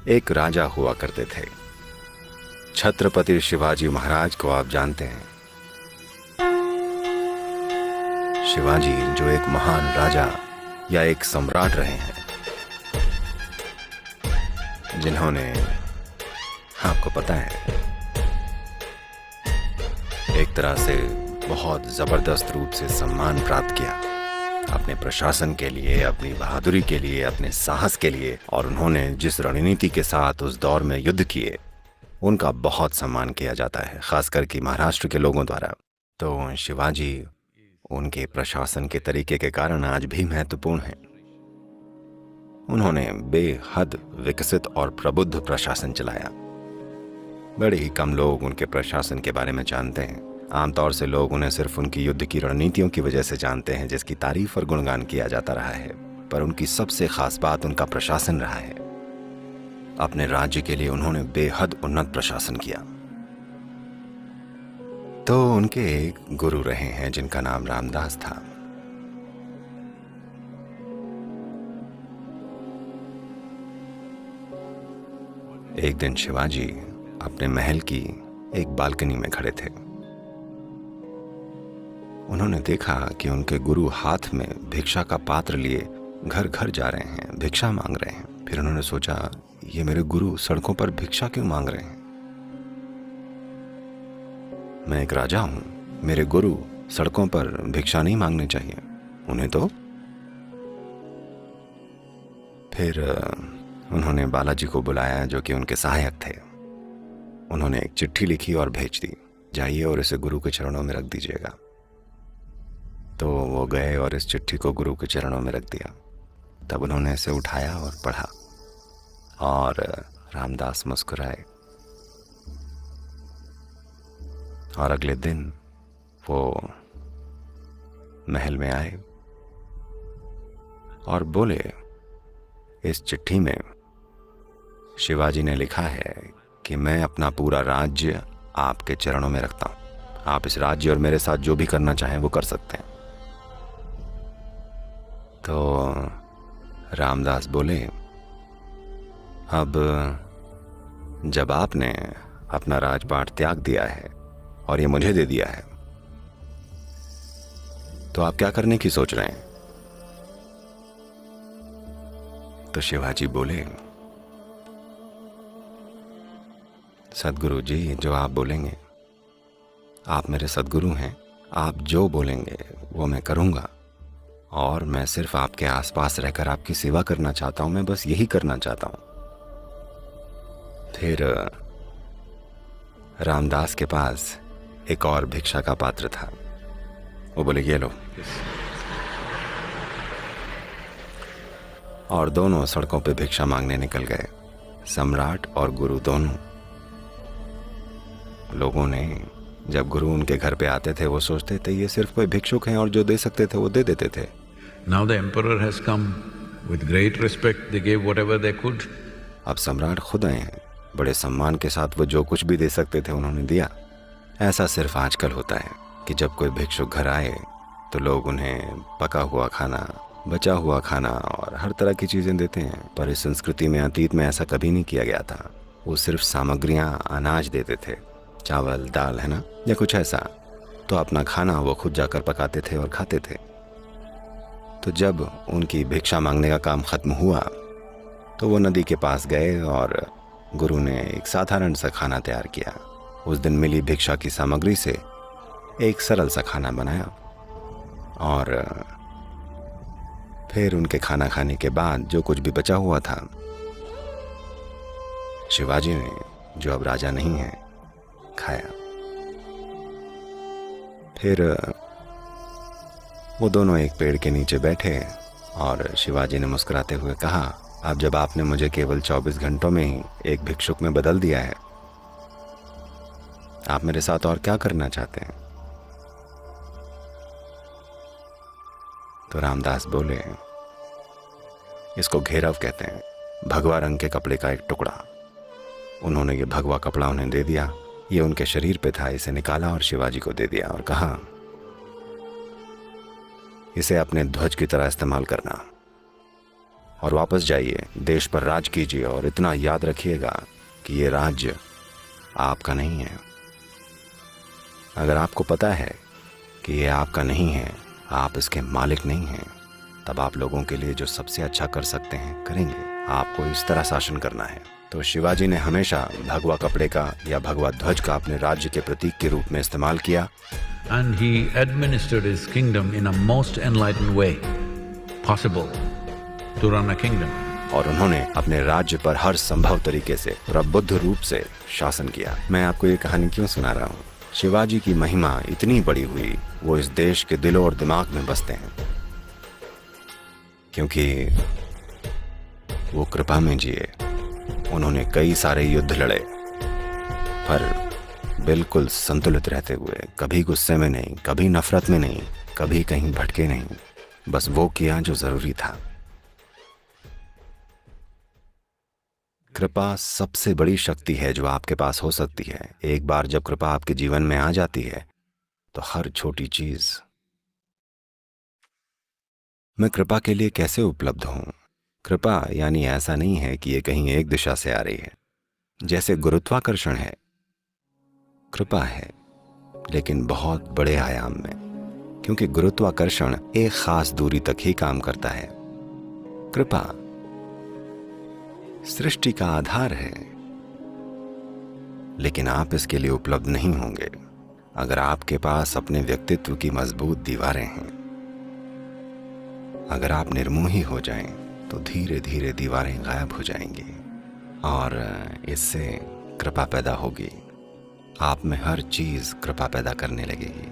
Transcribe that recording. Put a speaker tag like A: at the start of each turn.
A: एक राजा हुआ करते थे। छत्रपति शिवाजी महाराज को आप जानते हैं। शिवाजी जो एक महान राजा या एक सम्राट रहे हैं, जिन्होंने, आपको पता है, एक तरह से बहुत जबरदस्त रूप से सम्मान प्राप्त किया अपने प्रशासन के लिए, अपनी बहादुरी के लिए, अपने साहस के लिए। और उन्होंने जिस रणनीति के साथ उस दौर में युद्ध किए, उनका बहुत सम्मान किया जाता है, खासकर कि महाराष्ट्र के लोगों द्वारा। तो शिवाजी उनके प्रशासन के तरीके के कारण आज भी महत्वपूर्ण हैं। उन्होंने बेहद विकसित और प्रबुद्ध प्रशासन चलाया। बड़े ही कम लोग उनके प्रशासन के बारे में जानते हैं। आमतौर से लोग उन्हें सिर्फ उनकी युद्ध की रणनीतियों की वजह से जानते हैं, जिसकी तारीफ और गुणगान किया जाता रहा है। पर उनकी सबसे खास बात उनका प्रशासन रहा है। अपने राज्य के लिए उन्होंने बेहद उन्नत प्रशासन किया। तो उनके एक गुरु रहे हैं जिनका नाम रामदास था। एक दिन शिवाजी अपने महल की एक बालकनी में खड़े थे। उन्होंने देखा कि उनके गुरु हाथ में भिक्षा का पात्र लिए घर घर जा रहे हैं, भिक्षा मांग रहे हैं। फिर उन्होंने सोचा, ये मेरे गुरु सड़कों पर भिक्षा क्यों मांग रहे हैं? मैं एक राजा हूं, मेरे गुरु सड़कों पर भिक्षा नहीं मांगनी चाहिए उन्हें तो। फिर उन्होंने बालाजी को बुलाया, जो कि उनके सहायक थे। उन्होंने एक चिट्ठी लिखी और भेज दी, जाइए और इसे गुरु के चरणों में रख दीजिएगा। तो वो गए और इस चिट्ठी को गुरु के चरणों में रख दिया। तब उन्होंने इसे उठाया और पढ़ा, और रामदास मुस्कुराए। और अगले दिन वो महल में आए और बोले, इस चिट्ठी में शिवाजी ने लिखा है कि मैं अपना पूरा राज्य आपके चरणों में रखता हूं। आप इस राज्य और मेरे साथ जो भी करना चाहें वो कर सकते हैं। तो रामदास बोले, अब जब आपने अपना राजपाट त्याग दिया है और ये मुझे दे दिया है, तो आप क्या करने की सोच रहे हैं? तो शिवाजी बोले, सद्गुरु जी, जो आप बोलेंगे, आप मेरे सद्गुरु हैं, आप जो बोलेंगे वो मैं करूंगा। और मैं सिर्फ आपके आसपास रहकर आपकी सेवा करना चाहता हूं, मैं बस यही करना चाहता हूं। फिर रामदास के पास एक और भिक्षा का पात्र था। वो बोले, ये लो। और दोनों सड़कों पे भिक्षा मांगने निकल गए, सम्राट और गुरु दोनों। लोगों ने, जब गुरु उनके घर पे आते थे, वो सोचते थे ये सिर्फ कोई भिक्षुक हैं और जो दे सकते थे वो दे देते थे।
B: Now the emperor has come. With great respect, they gave whatever they could.
A: अब सम्राट खुद आए हैं, बड़े सम्मान के साथ वो जो कुछ भी दे सकते थे उन्होंने दिया। ऐसा सिर्फ आजकल होता है कि जब कोई भिक्षुक घर आए तो लोग उन्हें पका हुआ खाना, बचा हुआ खाना और हर तरह की चीजें देते हैं। पर इस संस्कृति में, अतीत में ऐसा कभी नहीं किया गया था। वो सिर्फ सामग्रियां, अनाज देते थे, चावल, दाल, है ना, या कुछ ऐसा। तो अपना खाना वो खुद जाकर पकाते थे और खाते थे। तो जब उनकी भिक्षा मांगने का काम खत्म हुआ तो वो नदी के पास गए और गुरु ने एक साधारण सा खाना तैयार किया। उस दिन मिली भिक्षा की सामग्री से एक सरल सा खाना बनाया। और फिर उनके खाना खाने के बाद जो कुछ भी बचा हुआ था, शिवाजी ने, जो अब राजा नहीं है, खाया। फिर वो दोनों एक पेड़ के नीचे बैठे और शिवाजी ने मुस्कुराते हुए कहा, अब जब आपने मुझे केवल 24 घंटों में ही एक भिक्षुक में बदल दिया है, आप मेरे साथ और क्या करना चाहते हैं? तो रामदास बोले, इसको घेरव कहते हैं, भगवा रंग के कपड़े का एक टुकड़ा। उन्होंने ये भगवा कपड़ा उन्हें दे दिया। ये उनके शरीर पे था। इसे निकाला और शिवाजी को दे दिया और कहा, इसे अपने ध्वज की तरह इस्तेमाल करना। और वापस जाइए, देश पर राज कीजिए और इतना याद रखिएगा कि ये राज्य आपका नहीं है। अगर आपको पता है कि ये आपका नहीं है, आप इसके मालिक नहीं हैं, तब आप लोगों के लिए जो सबसे अच्छा कर सकते हैं करेंगे। आपको इस तरह शासन करना है। तो शिवाजी ने हमेशा भगवा कपड़े का या भगवा ध्वज का अपने राज्य के प्रतीक के रूप में इस्तेमाल किया।
B: And he administered his kingdom in a most enlightened way possible to run a kingdom.
A: और उन्होंने अपने राज्य पर हर संभव तरीके से प्रबुद्ध रूप से शासन किया। मैं आपको ये कहानी क्यों सुना रहा हूँ? शिवाजी की महिमा इतनी बड़ी हुई, वो इस देश के दिलों और दिमाग में बसते हैं, क्योंकि वो कृपा में जिए। उन्होंने कई सारे युद्ध लड़े, पर बिल्कुल संतुलित रहते हुए, कभी गुस्से में नहीं, कभी नफरत में नहीं, कभी कहीं भटके नहीं। बस वो किया जो जरूरी था। कृपा सबसे बड़ी शक्ति है जो आपके पास हो सकती है। एक बार जब कृपा आपके जीवन में आ जाती है तो हर छोटी चीज। मैं कृपा के लिए कैसे उपलब्ध हूं? कृपा यानी ऐसा नहीं है कि ये कहीं एक दिशा से आ रही है, जैसे गुरुत्वाकर्षण है। कृपा है, लेकिन बहुत बड़े आयाम में, क्योंकि गुरुत्वाकर्षण एक खास दूरी तक ही काम करता है। कृपा सृष्टि का आधार है, लेकिन आप इसके लिए उपलब्ध नहीं होंगे अगर आपके पास अपने व्यक्तित्व की मजबूत दीवारें हैं। अगर आप निर्मोही हो जाएं, तो धीरे धीरे दीवारें गायब हो जाएंगी और इससे कृपा पैदा होगी। आप में हर चीज कृपा पैदा करने लगेगी।